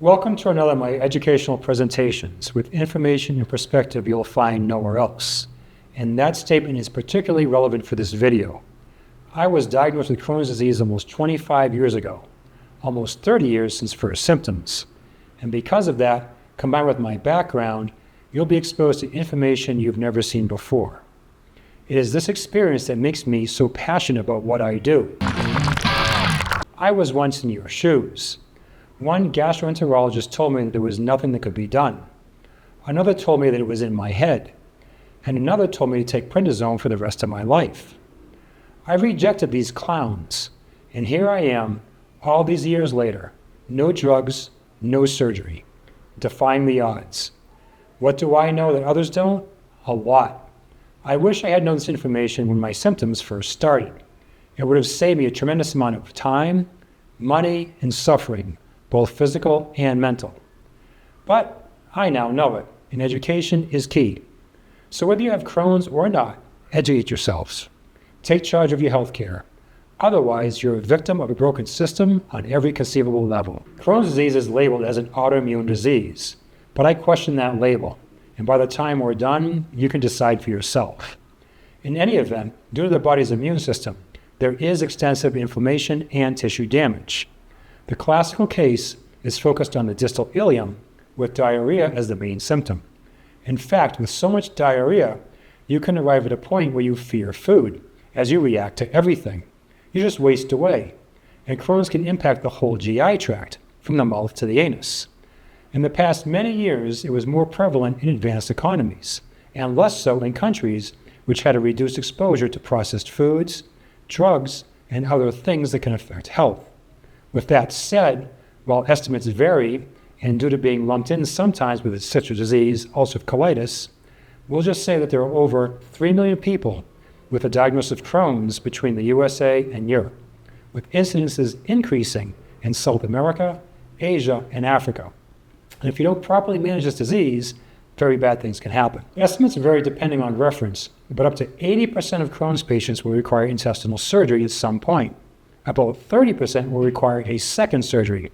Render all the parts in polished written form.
Welcome to another of my educational presentations with information and perspective you'll find nowhere else. And that statement is particularly relevant for this video. I was diagnosed with Crohn's disease almost 25 years ago, almost 30 years since first symptoms. And because of that, combined with my background, you'll be exposed to information you've never seen before. It is this experience that makes me so passionate about what I do. I was once in your shoes. One gastroenterologist told me that there was nothing that could be done. Another told me that it was in my head. And another told me to take prednisone for the rest of my life. I rejected these clowns. And here I am, all these years later, no drugs, no surgery, defying the odds. What do I know that others don't? A lot. I wish I had known this information when my symptoms first started. It would have saved me a tremendous amount of time, money, and suffering, both physical and mental. But I now know it, and education is key. So whether you have Crohn's or not, educate yourselves. Take charge of your health care. Otherwise, you're a victim of a broken system on every conceivable level. Crohn's disease is labeled as an autoimmune disease, but I question that label. And by the time we're done, you can decide for yourself. In any event, due to the body's immune system, there is extensive inflammation and tissue damage. The classical case is focused on the distal ileum, with diarrhea as the main symptom. In fact, with so much diarrhea, you can arrive at a point where you fear food, as you react to everything. You just waste away. And Crohn's can impact the whole GI tract, from the mouth to the anus. In the past many years, it was more prevalent in advanced economies, and less so in countries which had a reduced exposure to processed foods, drugs, and other things that can affect health. With that said, while estimates vary, and due to being lumped in sometimes with citrus disease, ulcerative colitis, we'll just say that there are over 3 million people with a diagnosis of Crohn's between the USA and Europe, with incidences increasing in South America, Asia, and Africa. And if you don't properly manage this disease, very bad things can happen. Estimates vary depending on reference, but up to 80% of Crohn's patients will require intestinal surgery at some point. About 30% will require a second surgery.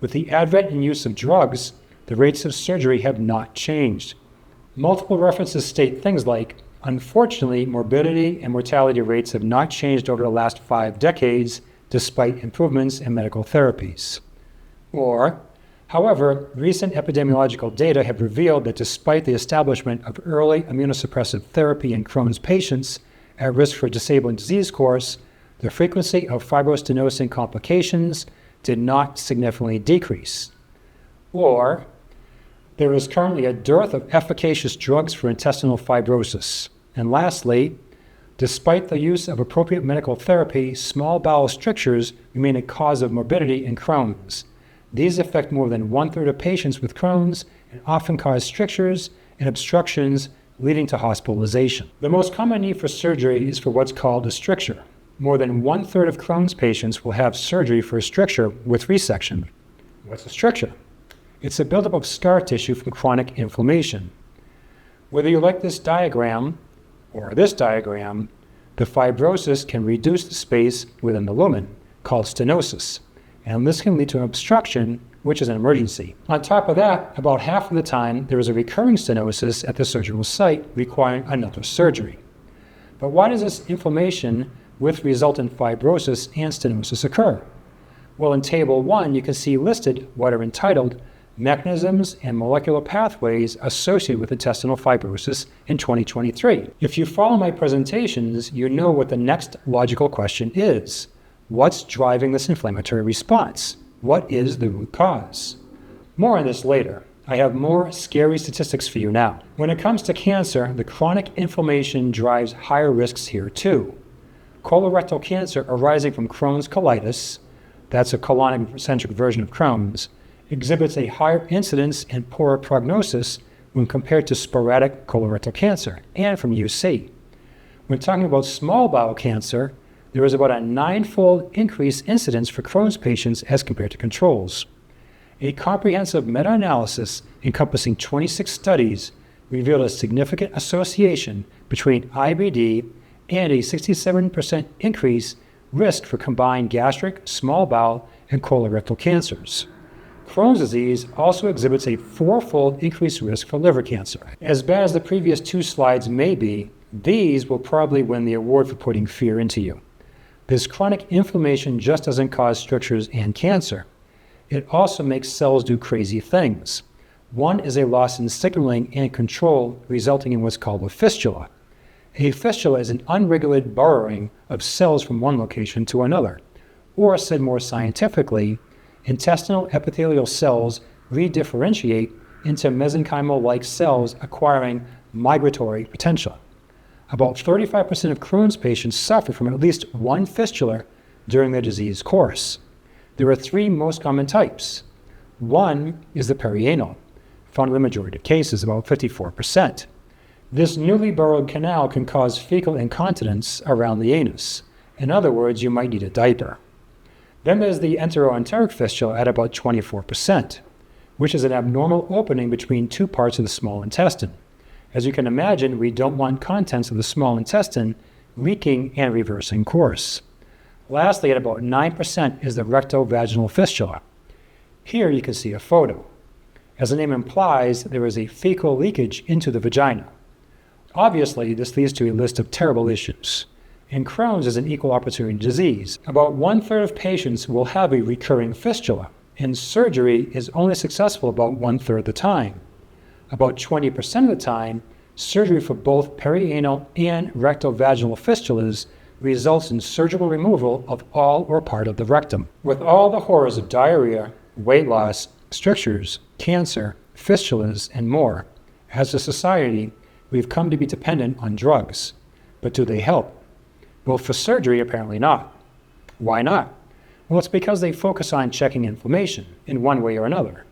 With the advent and use of drugs, the rates of surgery have not changed. Multiple references state things like, unfortunately, morbidity and mortality rates have not changed over the last 5 decades, despite improvements in medical therapies. Or, however, recent epidemiological data have revealed that despite the establishment of early immunosuppressive therapy in Crohn's patients at risk for a disabling disease course, the frequency of fibrostenosing complications did not significantly decrease. Or, there is currently a dearth of efficacious drugs for intestinal fibrosis. And lastly, despite the use of appropriate medical therapy, small bowel strictures remain a cause of morbidity in Crohn's. These affect more than 1/3 of patients with Crohn's and often cause strictures and obstructions leading to hospitalization. The most common need for surgery is for what's called a stricture. More than 1/3 of Crohn's patients will have surgery for a stricture with resection. What's a stricture? It's a buildup of scar tissue from chronic inflammation. Whether you like this diagram or this diagram, the fibrosis can reduce the space within the lumen, called stenosis. And this can lead to an obstruction, which is an emergency. On top of that, about half of the time, there is a recurring stenosis at the surgical site requiring another surgery. But why does this inflammation with resultant fibrosis and stenosis occur? Well, in Table 1, you can see listed what are entitled Mechanisms and Molecular Pathways Associated with Intestinal Fibrosis in 2023. If you follow my presentations, you know what the next logical question is. What's driving this inflammatory response? What is the root cause? More on this later. I have more scary statistics for you now. When it comes to cancer, the chronic inflammation drives higher risks here too. Colorectal cancer arising from Crohn's colitis, that's a colonic-centric version of Crohn's, exhibits a higher incidence and poorer prognosis when compared to sporadic colorectal cancer and from UC. When talking about small bowel cancer, there is about a 9-fold increase incidence for Crohn's patients as compared to controls. A comprehensive meta-analysis encompassing 26 studies revealed a significant association between IBD and a 67% increase risk for combined gastric, small bowel, and colorectal cancers. Crohn's disease also exhibits a fourfold increased risk for liver cancer. As bad as the previous two slides may be, these will probably win the award for putting fear into you. This chronic inflammation just doesn't cause strictures and cancer. It also makes cells do crazy things. One is a loss in signaling and control, resulting in what's called a fistula. A fistula is an unregulated burrowing of cells from one location to another. Or said more scientifically, intestinal epithelial cells redifferentiate into mesenchymal-like cells acquiring migratory potential. About 35% of Crohn's patients suffer from at least one fistula during their disease course. There are three most common types. One is the perianal, found in the majority of cases, about 54%. This newly burrowed canal can cause fecal incontinence around the anus. In other words, you might need a diaper. Then there's the enteroenteric fistula at about 24%, which is an abnormal opening between two parts of the small intestine. As you can imagine, we don't want contents of the small intestine leaking and reversing course. Lastly, at about 9% is the rectovaginal fistula. Here you can see a photo. As the name implies, there is a fecal leakage into the vagina. Obviously, this leads to a list of terrible issues. And Crohn's is an equal opportunity disease. About 1/3 of patients will have a recurring fistula, and surgery is only successful about 1/3 of the time. About 20% of the time, surgery for both perianal and rectovaginal fistulas results in surgical removal of all or part of the rectum. With all the horrors of diarrhea, weight loss, strictures, cancer, fistulas, and more, as a society, we've come to be dependent on drugs. But do they help? Well, for surgery, apparently not. Why not? Well, it's because they focus on checking inflammation in one way or another.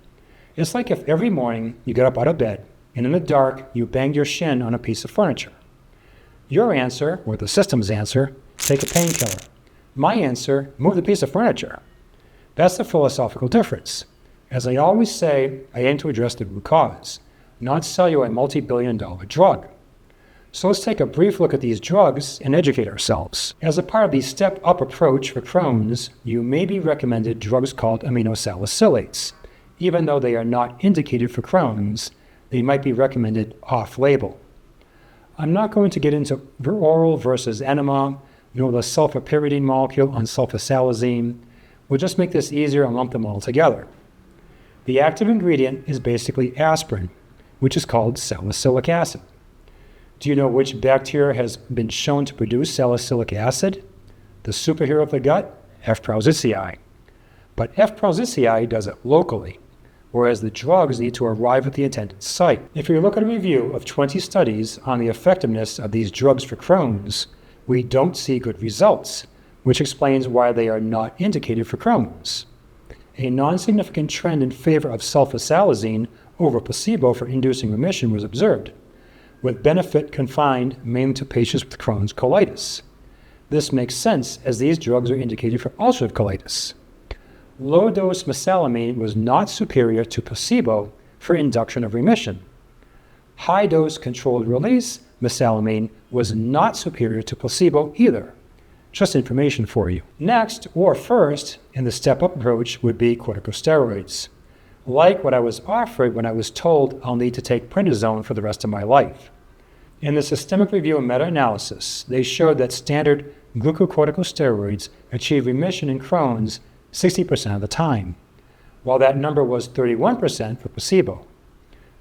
It's like if every morning you get up out of bed and in the dark you banged your shin on a piece of furniture. Your answer, or the system's answer, take a painkiller. My answer, move the piece of furniture. That's the philosophical difference. As I always say, I aim to address the root cause, not sell you a multi-billion-dollar drug. So let's take a brief look at these drugs and educate ourselves. As a part of the step-up approach for Crohn's, you may be recommended drugs called aminosalicylates. Even though they are not indicated for Crohn's, they might be recommended off-label. I'm not going to get into oral versus enema, nor the sulfapyridine molecule on sulfasalazine. We'll just make this easier and lump them all together. The active ingredient is basically aspirin, which is called salicylic acid. Do you know which bacteria has been shown to produce salicylic acid? The superhero of the gut, F. prausicii. But F. prausicii does it locally, whereas the drugs need to arrive at the intended site. If you look at a review of 20 studies on the effectiveness of these drugs for Crohn's, we don't see good results, which explains why they are not indicated for Crohn's. A non-significant trend in favor of sulfasalazine over placebo for inducing remission was observed, with benefit confined mainly to patients with Crohn's colitis. This makes sense as these drugs are indicated for ulcerative colitis. Low-dose mesalamine was not superior to placebo for induction of remission. High-dose controlled-release mesalamine was not superior to placebo either. Just information for you. Next, or first, in the step-up approach would be corticosteroids. Like what I was offered when I was told I'll need to take prednisone for the rest of my life. In the systemic review and meta-analysis, they showed that standard glucocorticosteroids achieve remission in Crohn's 60% of the time, while that number was 31% for placebo.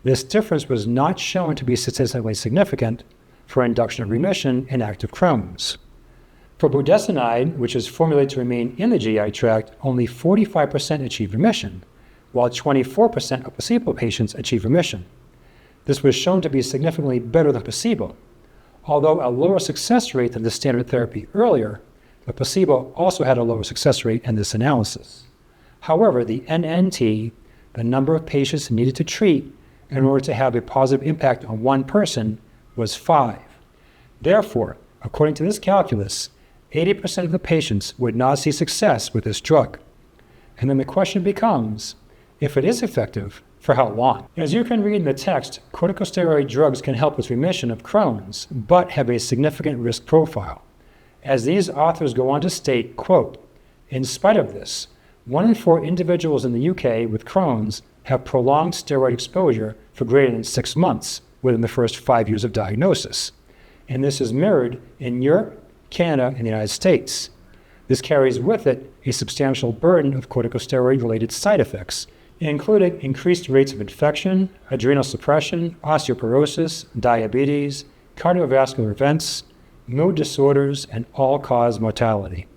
This difference was not shown to be statistically significant for induction of remission in active Crohn's. For budesonide, which is formulated to remain in the GI tract, only 45% achieve remission, while 24% of placebo patients achieve remission. This was shown to be significantly better than placebo. Although a lower success rate than the standard therapy earlier, the placebo also had a lower success rate in this analysis. However, the NNT, the number of patients needed to treat in order to have a positive impact on one person, was 5. Therefore, according to this calculus, 80% of the patients would not see success with this drug. And then the question becomes, if it is effective, for how long? As you can read in the text, corticosteroid drugs can help with remission of Crohn's, but have a significant risk profile. As these authors go on to state, quote, in spite of this, 1 in 4 individuals in the UK with Crohn's have prolonged steroid exposure for greater than 6 months within the first 5 years of diagnosis. And this is mirrored in Europe, Canada, and the United States. This carries with it a substantial burden of corticosteroid-related side effects, including increased rates of infection, adrenal suppression, osteoporosis, diabetes, cardiovascular events, mood disorders, and all-cause mortality.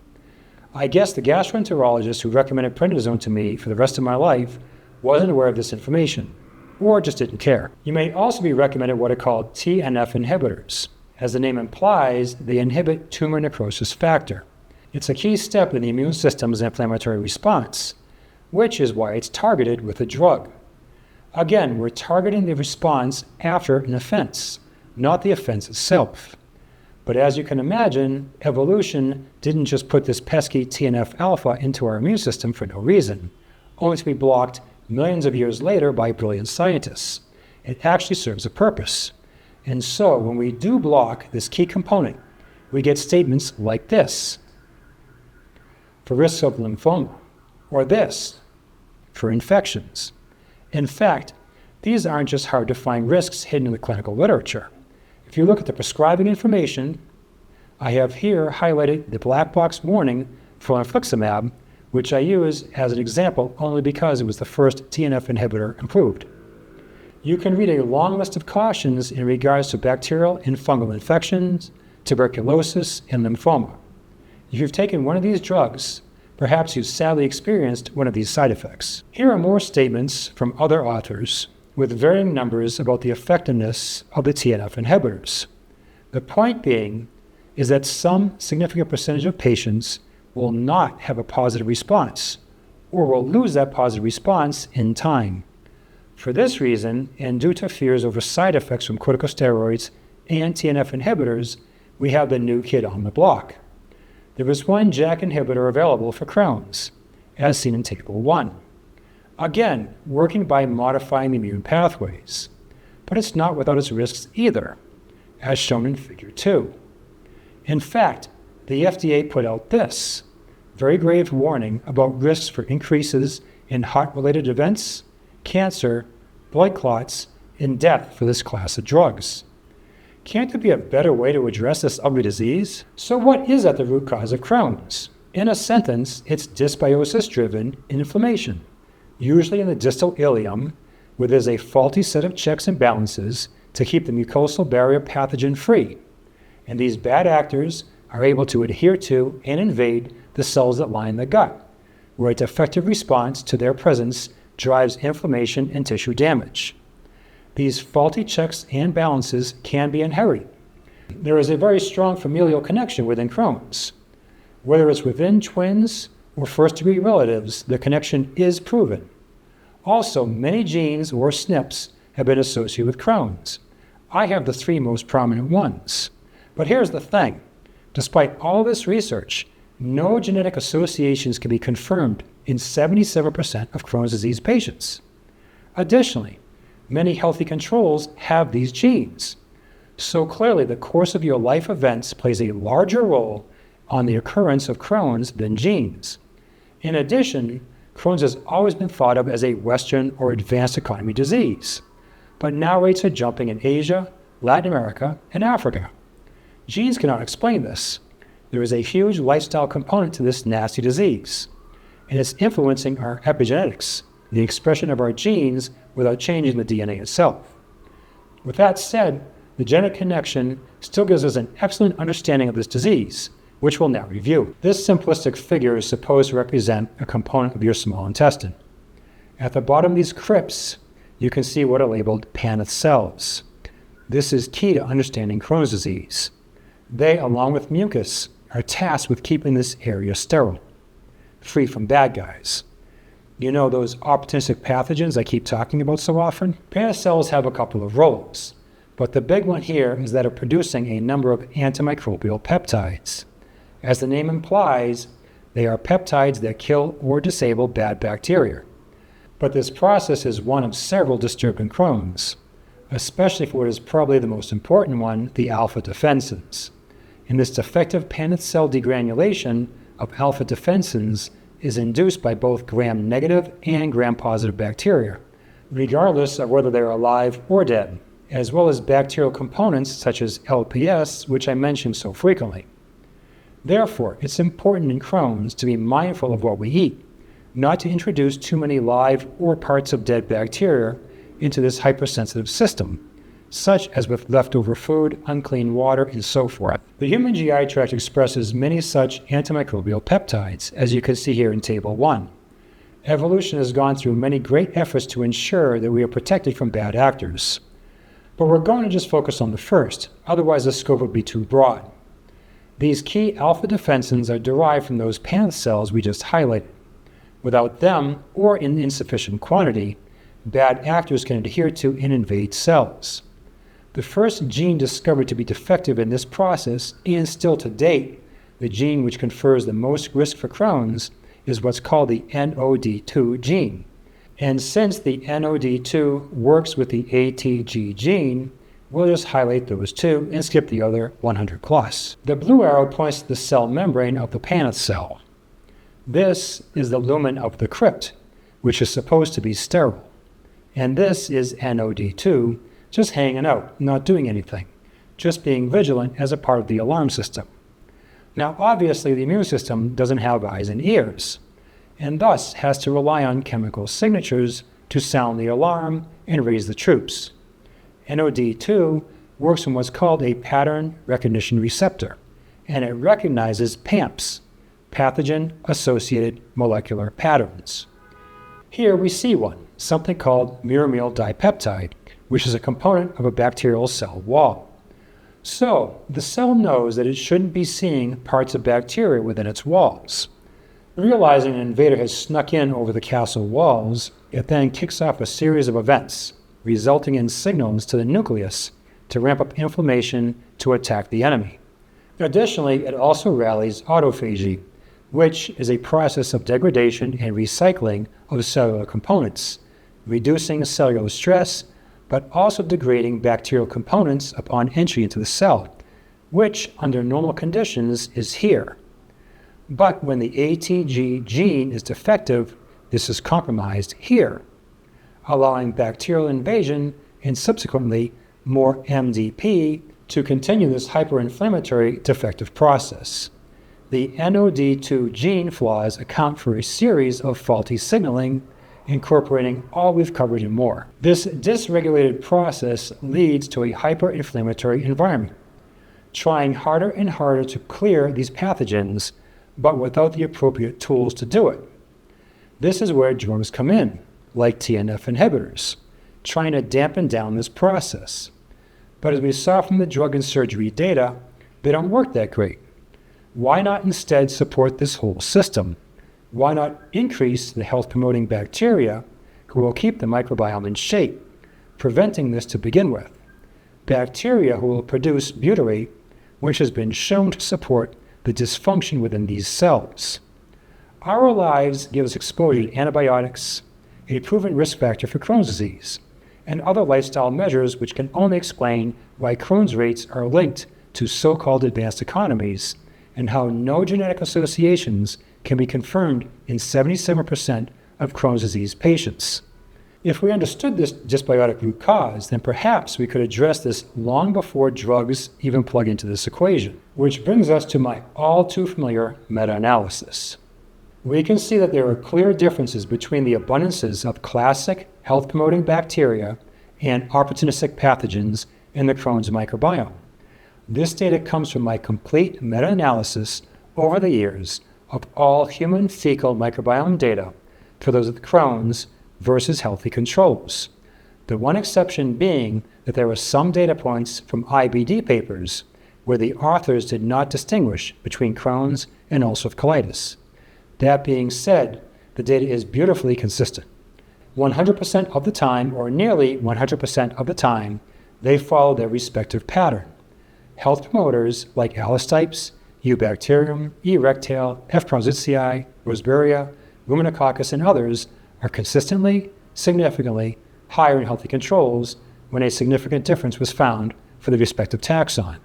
I guess the gastroenterologist who recommended prednisone to me for the rest of my life wasn't aware of this information, or just didn't care. You may also be recommended what are called TNF inhibitors. As the name implies, they inhibit tumor necrosis factor. It's a key step in the immune system's inflammatory response, which is why it's targeted with a drug. Again, we're targeting the response after an offense, not the offense itself. But as you can imagine, evolution didn't just put this pesky TNF-alpha into our immune system for no reason, only to be blocked millions of years later by brilliant scientists. It actually serves a purpose. And so when we do block this key component, we get statements like this: for risks of lymphoma, or this, for infections. In fact, these aren't just hard-to-find risks hidden in the clinical literature. If you look at the prescribing information, I have here highlighted the black box warning for infliximab, which I use as an example only because it was the first TNF inhibitor approved. You can read a long list of cautions in regards to bacterial and fungal infections, tuberculosis, and lymphoma. If you've taken one of these drugs, perhaps you've sadly experienced one of these side effects. Here are more statements from other authors with varying numbers about the effectiveness of the TNF inhibitors. The point being is that some significant percentage of patients will not have a positive response, or will lose that positive response in time. For this reason, and due to fears over side effects from corticosteroids and TNF inhibitors, we have the new kid on the block. There is one JAK inhibitor available for Crohn's, as seen in Table 1. Again, working by modifying the immune pathways. But it's not without its risks either, as shown in Figure 2. In fact, the FDA put out this very grave warning about risks for increases in heart-related events, cancer, blood clots, and death for this class of drugs. Can't there be a better way to address this ugly disease? So what is at the root cause of Crohn's? In a sentence, it's dysbiosis-driven inflammation, usually in the distal ileum, where there's a faulty set of checks and balances to keep the mucosal barrier pathogen free. And these bad actors are able to adhere to and invade the cells that line the gut, where its effective response to their presence drives inflammation and tissue damage. These faulty checks and balances can be inherited. There is a very strong familial connection within Crohn's. Whether it's within twins or first-degree relatives, the connection is proven. Also, many genes or SNPs have been associated with Crohn's. I have the 3 most prominent ones. But here's the thing. Despite all this research, no genetic associations can be confirmed in 77% of Crohn's disease patients. Additionally, many healthy controls have these genes. So clearly, the course of your life events plays a larger role on the occurrence of Crohn's than genes. In addition, Crohn's has always been thought of as a Western or advanced economy disease, but now rates are jumping in Asia, Latin America, and Africa. Genes cannot explain this. There is a huge lifestyle component to this nasty disease, and it's influencing our epigenetics, the expression of our genes without changing the DNA itself. With that said, the genetic connection still gives us an excellent understanding of this disease, which we'll now review. This simplistic figure is supposed to represent a component of your small intestine. At the bottom of these crypts, you can see what are labeled Paneth cells. This is key to understanding Crohn's disease. They, along with mucus, are tasked with keeping this area sterile, free from bad guys. You know those opportunistic pathogens I keep talking about so often? Paneth cells have a couple of roles, but the big one here is that of producing a number of antimicrobial peptides. As the name implies, they are peptides that kill or disable bad bacteria. But this process is one of several disturbing Crohn's, especially for what is probably the most important one, the alpha defensins. And this defective Paneth cell degranulation of alpha defensins is induced by both gram-negative and gram-positive bacteria, regardless of whether they're alive or dead, as well as bacterial components such as LPS, which I mention so frequently. Therefore, it's important in Crohn's to be mindful of what we eat, not to introduce too many live or parts of dead bacteria into this hypersensitive system, such as with leftover food, unclean water, and so forth. The human GI tract expresses many such antimicrobial peptides, as you can see here in Table 1. Evolution has gone through many great efforts to ensure that we are protected from bad actors. But we're going to just focus on the first, otherwise the scope would be too broad. These key alpha defensins are derived from those Paneth cells we just highlighted. Without them, or in insufficient quantity, bad actors can adhere to and invade cells. The first gene discovered to be defective in this process, and still to date, the gene which confers the most risk for Crohn's, is what's called the NOD2 gene. And since the NOD2 works with the ATG gene, we'll just highlight those two and skip the other 100 plus. The blue arrow points to the cell membrane of the Paneth cell. This is the lumen of the crypt, which is supposed to be sterile. And this is NOD2, just hanging out, not doing anything, just being vigilant as a part of the alarm system. Now, obviously, the immune system doesn't have eyes and ears, and thus has to rely on chemical signatures to sound the alarm and raise the troops. NOD2 works on what's called a pattern recognition receptor, and it recognizes PAMPs, pathogen-associated molecular patterns. Here we see one, something called muromyl dipeptide, which is a component of a bacterial cell wall. So, the cell knows that it shouldn't be seeing parts of bacteria within its walls. Realizing an invader has snuck in over the castle walls, it then kicks off a series of events, resulting in signals to the nucleus to ramp up inflammation to attack the enemy. Additionally, it also rallies autophagy, which is a process of degradation and recycling of cellular components, reducing cellular stress, but also degrading bacterial components upon entry into the cell, which under normal conditions is here. But when the ATG gene is defective, this is compromised here, allowing bacterial invasion and subsequently more MDP to continue this hyperinflammatory defective process. The NOD2 gene flaws account for a series of faulty signaling, incorporating all we've covered and more. This dysregulated process leads to a hyperinflammatory environment, trying harder and harder to clear these pathogens, but without the appropriate tools to do it. This is where drugs come in, like TNF inhibitors, trying to dampen down this process. But as we saw from the drug and surgery data, they don't work that great. Why not instead support this whole system? Why not increase the health-promoting bacteria who will keep the microbiome in shape, preventing this to begin with? Bacteria who will produce butyrate, which has been shown to support the dysfunction within these cells. Our lives give us exposure to antibiotics, a proven risk factor for Crohn's disease, and other lifestyle measures which can only explain why Crohn's rates are linked to so-called advanced economies, and how no genetic associations can be confirmed in 77% of Crohn's disease patients. If we understood this dysbiotic root cause, then perhaps we could address this long before drugs even plug into this equation. Which brings us to my all too familiar meta-analysis. We can see that there are clear differences between the abundances of classic health-promoting bacteria and opportunistic pathogens in the Crohn's microbiome. This data comes from my complete meta-analysis over the years of all human fecal microbiome data for those with Crohn's versus healthy controls. The one exception being that there were some data points from IBD papers where the authors did not distinguish between Crohn's and ulcerative colitis. That being said, the data is beautifully consistent. 100% of the time, or nearly 100% of the time, they follow their respective pattern. Health promoters like allostypes, Eubacterium, E. rectale, F. prausnitzii, Roseburia, Ruminococcus, and others are consistently, significantly higher in healthy controls when a significant difference was found for the respective taxon,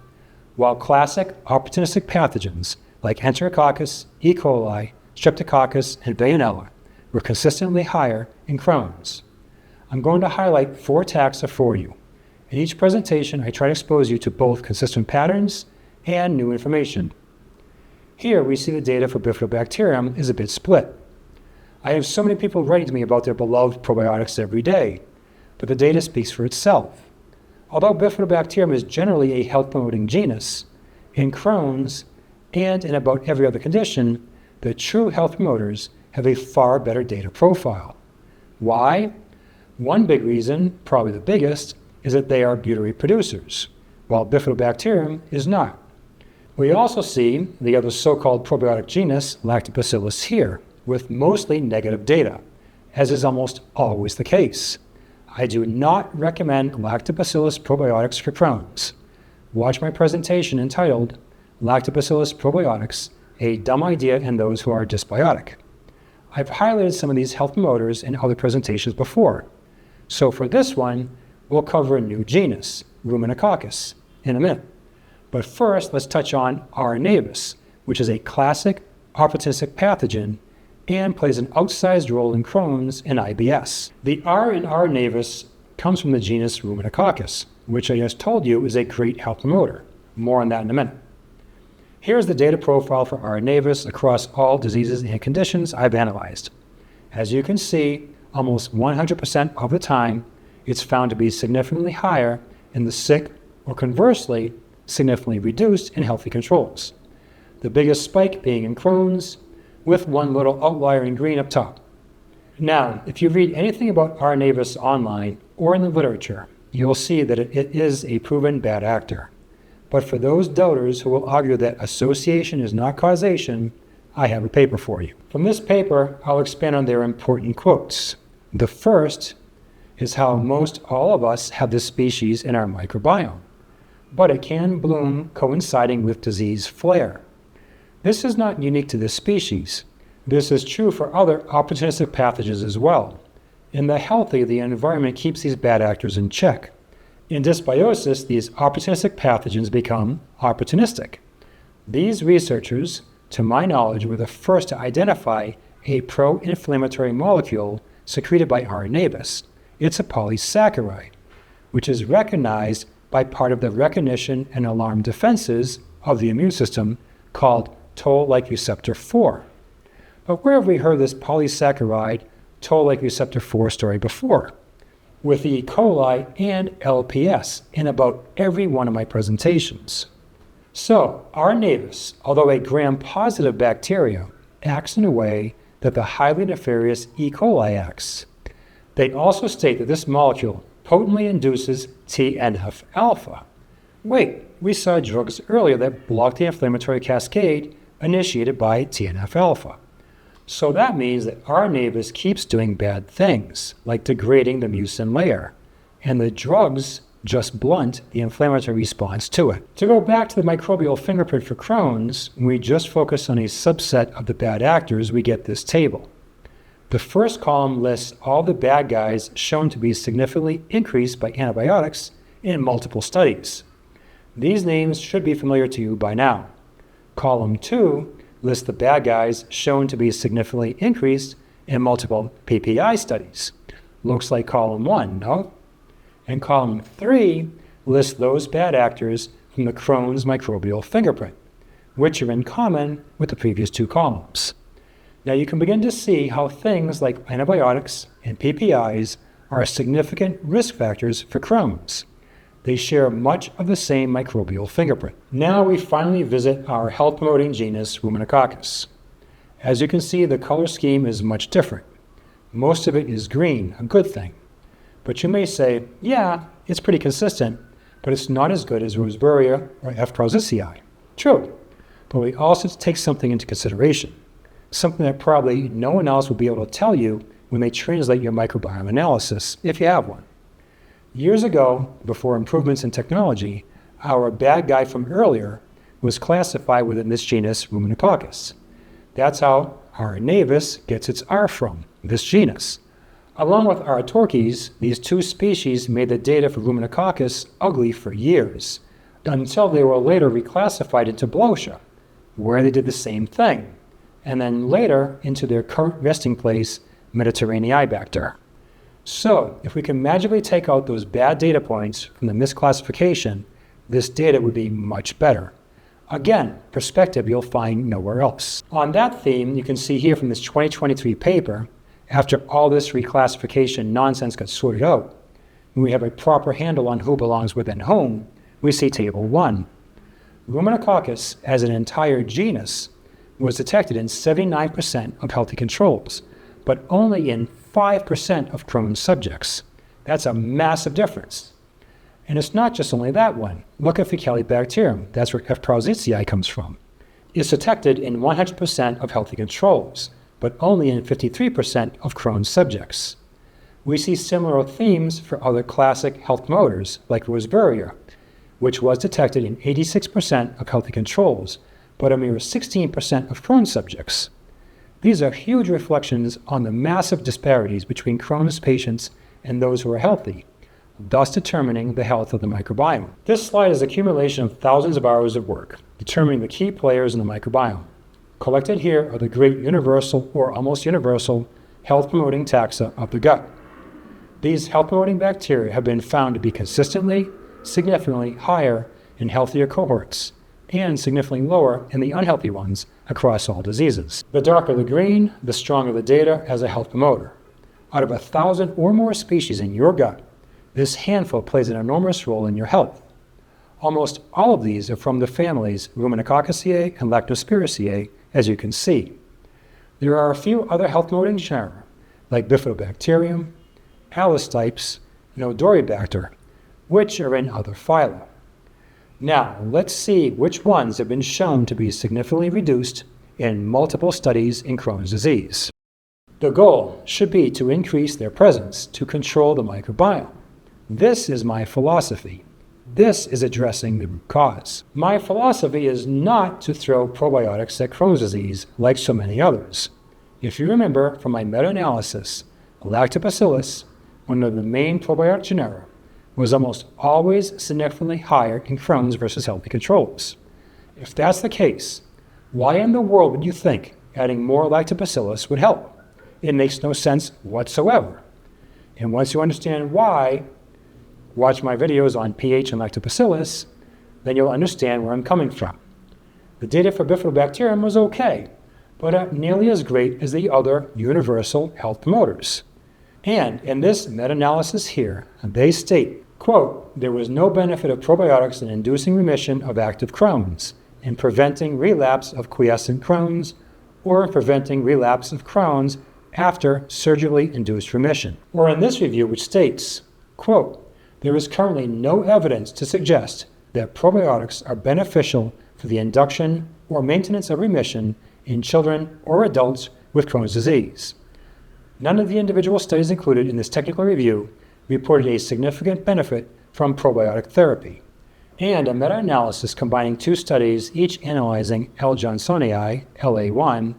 while classic opportunistic pathogens like Enterococcus, E. coli, Streptococcus, and Bayonella were consistently higher in Crohn's. I'm going to highlight 4 taxa for you. In each presentation, I try to expose you to both consistent patterns and new information. Here, we see the data for Bifidobacterium is a bit split. I have so many people writing to me about their beloved probiotics every day, but the data speaks for itself. Although Bifidobacterium is generally a health-promoting genus, in Crohn's and in about every other condition, the true health promoters have a far better data profile. Why? One big reason, probably the biggest, is that they are butyrate producers, while Bifidobacterium is not. We also see the other so-called probiotic genus, Lactobacillus, here, with mostly negative data, as is almost always the case. I do not recommend Lactobacillus probiotics for Crohn's. Watch my presentation entitled Lactobacillus Probiotics, a Dumb Idea in Those Who Are Dysbiotic. I've highlighted some of these health promoters in other presentations before. So for this one, we'll cover a new genus, Ruminococcus, in a minute. But first, let's touch on R. gnavus, which is a classic opportunistic pathogen and plays an outsized role in Crohn's and IBS. The R in R. gnavus comes from the genus Ruminococcus, which I just told you is a great health promoter. More on that in a minute. Here's the data profile for R. gnavus across all diseases and conditions I've analyzed. As you can see, almost 100% of the time, it's found to be significantly higher in the sick or conversely, significantly reduced in healthy controls. The biggest spike being in Crohn's, with one little outlier in green up top. Now, if you read anything about R. gnavus online or in the literature, you'll see that it is a proven bad actor. But for those doubters who will argue that association is not causation, I have a paper for you. From this paper, I'll expand on their important quotes. The first is how most all of us have this species in our microbiome, but it can bloom coinciding with disease flare. This is not unique to this species. This is true for other opportunistic pathogens as well. In the healthy, the environment keeps these bad actors in check. In dysbiosis, these opportunistic pathogens become opportunistic. These researchers, to my knowledge, were the first to identify a pro-inflammatory molecule secreted by R. gnavus. It's a polysaccharide, which is recognized by part of the recognition and alarm defenses of the immune system called toll-like receptor 4. But where have we heard this polysaccharide toll-like receptor 4 story before? With E. coli and LPS in about every one of my presentations. So, R. gnavus, although a gram-positive bacteria, acts in a way that the highly nefarious E. coli acts. They also state that this molecule potently induces TNF-alpha. Wait, we saw drugs earlier that block the inflammatory cascade initiated by TNF-alpha. So that means that R. gnavus keeps doing bad things, like degrading the mucin layer, and the drugs just blunt the inflammatory response to it. To go back to the microbial fingerprint for Crohn's, when we just focus on a subset of the bad actors, we get this table. The first column lists all the bad guys shown to be significantly increased by antibiotics in multiple studies. These names should be familiar to you by now. Column 2 lists the bad guys shown to be significantly increased in multiple PPI studies. Looks like column 1, no? And column 3 lists those bad actors from the Crohn's microbial fingerprint, which are in common with the previous 2 columns. Now you can begin to see how things like antibiotics and PPIs are significant risk factors for Crohn's. They share much of the same microbial fingerprint. Now we finally visit our health-promoting genus Ruminococcus. As you can see, the color scheme is much different. Most of it is green, a good thing. But you may say, yeah, it's pretty consistent, but it's not as good as Roseburia or F. prausicii. True, but we also take something into consideration, something that probably no one else will be able to tell you when they translate your microbiome analysis, if you have one. Years ago, before improvements in technology, our bad guy from earlier was classified within this genus Ruminococcus. That's how R. gnavus gets its R from, this genus. Along with R. torquis, these 2 species made the data for Ruminococcus ugly for years, until they were later reclassified into Blotia, where they did the same thing. and then later into their current resting place, Mediterraneibacter. So, if we can magically take out those bad data points from the misclassification, this data would be much better. Again, perspective you'll find nowhere else. On that theme, you can see here from this 2023 paper, after all this reclassification nonsense got sorted out, when we have a proper handle on who belongs within whom, we see Table 1. Ruminococcus as an entire genus was detected in 79% of healthy controls, but only in 5% of Crohn's subjects. That's a massive difference. And it's not just only that one. Look at Faecalibacterium, that's where F. Prausnitzii comes from. It's detected in 100% of healthy controls, but only in 53% of Crohn's subjects. We see similar themes for other classic health promoters, like Rosbergia, which was detected in 86% of healthy controls, but a mere 16% of Crohn's subjects. These are huge reflections on the massive disparities between Crohn's patients and those who are healthy, thus determining the health of the microbiome. This slide is an accumulation of thousands of hours of work, determining the key players in the microbiome. Collected here are the great universal or almost universal health-promoting taxa of the gut. These health-promoting bacteria have been found to be consistently, significantly higher in healthier cohorts, and significantly lower in the unhealthy ones across all diseases. The darker the green, the stronger the data as a health promoter. Out of 1,000 or more species in your gut, this handful plays an enormous role in your health. Almost all of these are from the families Ruminococcaceae and Lactospiraceae, as you can see. There are a few other health-promoting genera, like Bifidobacterium, Allostypes, and Odoribacter, which are in other phyla. Now, let's see which ones have been shown to be significantly reduced in multiple studies in Crohn's disease. The goal should be to increase their presence to control the microbiome. This is my philosophy. This is addressing the root cause. My philosophy is not to throw probiotics at Crohn's disease like so many others. If you remember from my meta-analysis, Lactobacillus, one of the main probiotic genera, was almost always significantly higher in Crohn's versus healthy controls. If that's the case, why in the world would you think adding more Lactobacillus would help? It makes no sense whatsoever. And once you understand why, watch my videos on pH and Lactobacillus, then you'll understand where I'm coming from. The data for Bifidobacterium was okay, but not nearly as great as the other universal health promoters. And in this meta-analysis here, they state, quote, there was no benefit of probiotics in inducing remission of active Crohn's, in preventing relapse of quiescent Crohn's, or in preventing relapse of Crohn's after surgically induced remission. Or in this review, which states, quote, there is currently no evidence to suggest that probiotics are beneficial for the induction or maintenance of remission in children or adults with Crohn's disease. None of the individual studies included in this technical review reported a significant benefit from probiotic therapy. And a meta-analysis combining two studies, each analyzing L. johnsonii, LA1,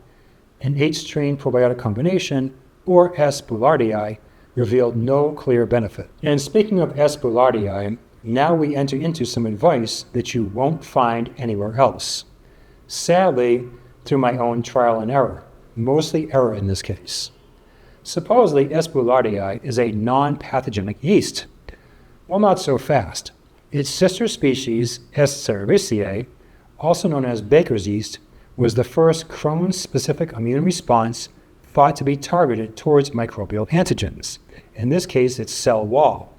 and H-strain probiotic combination, or S. boulardii, revealed no clear benefit. And speaking of S. boulardii, now we enter into some advice that you won't find anywhere else. Sadly, through my own trial and error, mostly error in this case. Supposedly, S. boulardii is a non-pathogenic yeast. Well, not so fast. Its sister species, S. cerevisiae, also known as baker's yeast, was the first Crohn's-specific immune response thought to be targeted towards microbial antigens. In this case, it's cell wall.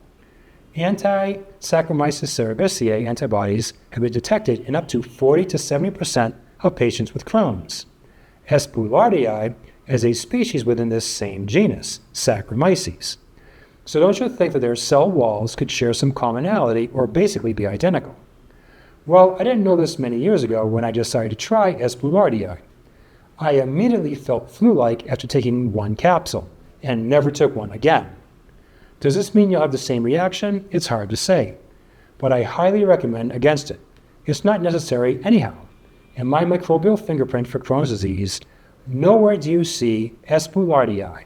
Anti-Saccharomyces cerevisiae antibodies have been detected in up to 40 to 70% of patients with Crohn's. S. boulardii as a species within this same genus, Saccharomyces. So don't you think that their cell walls could share some commonality or basically be identical? Well, I didn't know this many years ago when I decided to try S. boulardii. I immediately felt flu-like after taking one capsule and never took one again. Does this mean you'll have the same reaction? It's hard to say, but I highly recommend against it. It's not necessary anyhow. In my microbial fingerprint for Crohn's disease, nowhere do you see S. boulardii.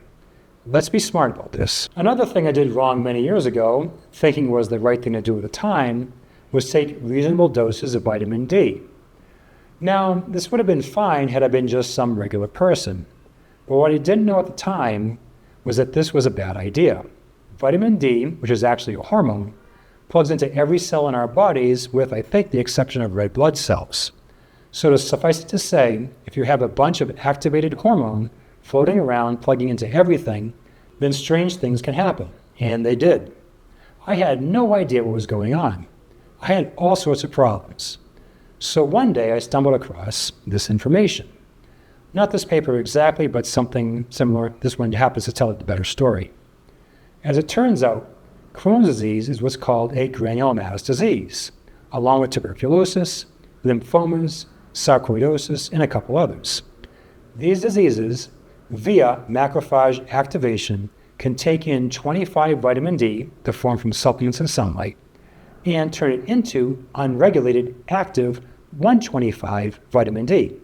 Let's be smart about this. Another thing I did wrong many years ago, thinking was the right thing to do at the time, was take reasonable doses of vitamin D. Now, this would have been fine had I been just some regular person, but what I didn't know at the time was that this was a bad idea. Vitamin D, which is actually a hormone, plugs into every cell in our bodies with, I think, the exception of red blood cells. So to suffice it to say, if you have a bunch of activated hormone floating around plugging into everything, then strange things can happen. And they did. I had no idea what was going on. I had all sorts of problems. So one day I stumbled across this information. Not this paper exactly, but something similar. This one happens to tell it the better story. As it turns out, Crohn's disease is what's called a granulomatous disease, along with tuberculosis, lymphomas, sarcoidosis, and a couple others. These diseases, via macrophage activation, can take in 25 vitamin D, the form from supplements and sunlight, and turn it into unregulated, active 125 vitamin D.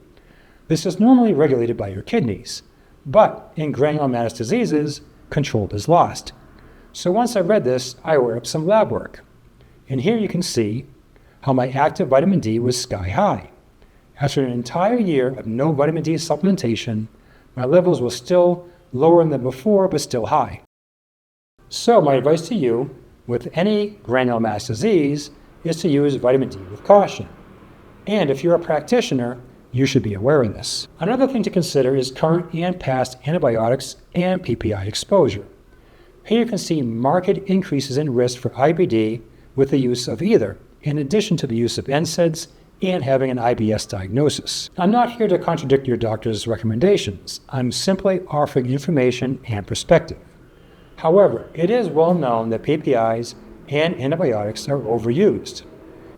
This is normally regulated by your kidneys, but in granulomatous diseases, control is lost. So once I read this, I ordered up some lab work. And here you can see how my active vitamin D was sky high. After an entire year of no vitamin D supplementation, my levels were still lower than before, but still high. So my advice to you, with any granulomatous disease, is to use vitamin D with caution. And if you're a practitioner, you should be aware of this. Another thing to consider is current and past antibiotics and PPI exposure. Here you can see marked increases in risk for IBD with the use of either, in addition to the use of NSAIDs and having an IBS diagnosis. I'm not here to contradict your doctor's recommendations. I'm simply offering information and perspective. However, it is well known that PPIs and antibiotics are overused.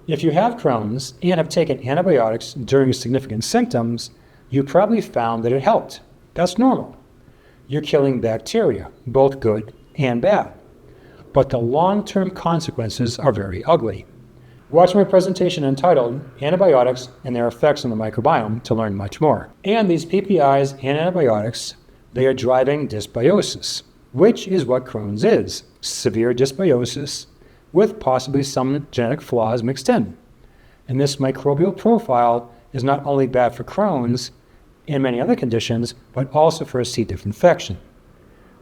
If you have Crohn's and have taken antibiotics during significant symptoms, you probably found that it helped. That's normal. You're killing bacteria, both good and bad. But the long-term consequences are very ugly. Watch my presentation entitled Antibiotics and Their Effects on the Microbiome to learn much more. And these PPIs and antibiotics, they are driving dysbiosis, which is what Crohn's is, severe dysbiosis with possibly some genetic flaws mixed in. And this microbial profile is not only bad for Crohn's and many other conditions, but also for a C. diff infection.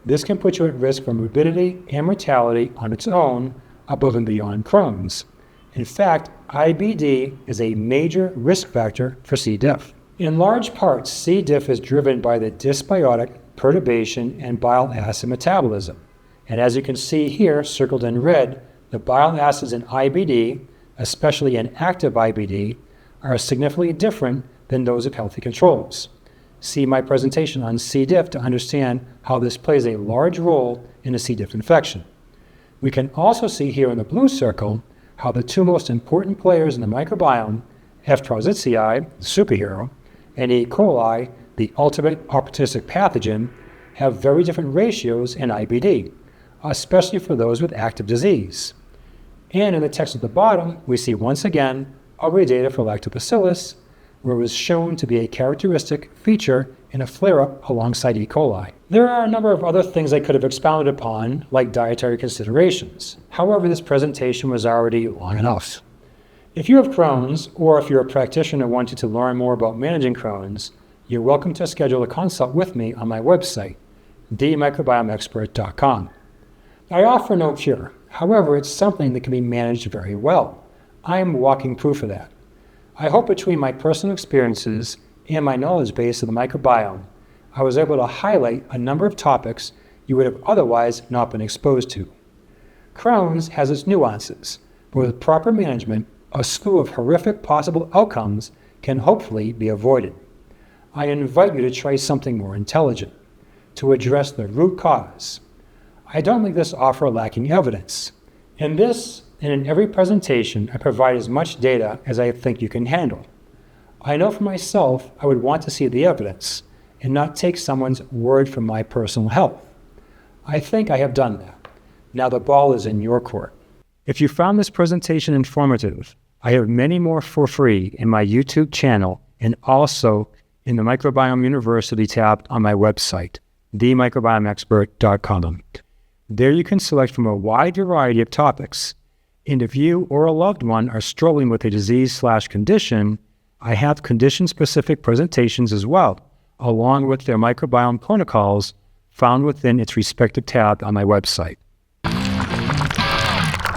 This can put you at risk for morbidity and mortality on its own above and beyond Crohn's. In fact, IBD is a major risk factor for C. diff. In large part, C. diff is driven by the dysbiotic perturbation and bile acid metabolism. And as you can see here, circled in red, the bile acids in IBD, especially in active IBD, are significantly different than those of healthy controls. See my presentation on C. diff to understand how this plays a large role in a C. diff infection. We can also see here in the blue circle how the two most important players in the microbiome, F. Trousicii, the superhero, and E. coli, the ultimate opportunistic pathogen, have very different ratios in IBD, especially for those with active disease. And in the text at the bottom, we see once again our data for lactobacillus, where it was shown to be a characteristic feature in a flare-up alongside E. coli. There are a number of other things I could have expounded upon, like dietary considerations. However, this presentation was already long enough. If you have Crohn's, or if you're a practitioner wanting to learn more about managing Crohn's, you're welcome to schedule a consult with me on my website, themicrobiomeexpert.com. I offer no cure. However, it's something that can be managed very well. I am walking proof of that. I hope between my personal experiences and my knowledge base of the microbiome, I was able to highlight a number of topics you would have otherwise not been exposed to. Crohn's has its nuances, but with proper management, a slew of horrific possible outcomes can hopefully be avoided. I invite you to try something more intelligent, to address the root cause. I don't make this offer lacking evidence. In this and in every presentation, I provide as much data as I think you can handle. I know for myself I would want to see the evidence and not take someone's word for my personal health. I think I have done that. Now the ball is in your court. If you found this presentation informative, I have many more for free in my YouTube channel and also in the Microbiome University tab on my website, themicrobiomeexpert.com. There you can select from a wide variety of topics. And if you or a loved one are struggling with a disease/condition, I have condition-specific presentations as well, along with their microbiome protocols found within its respective tab on my website.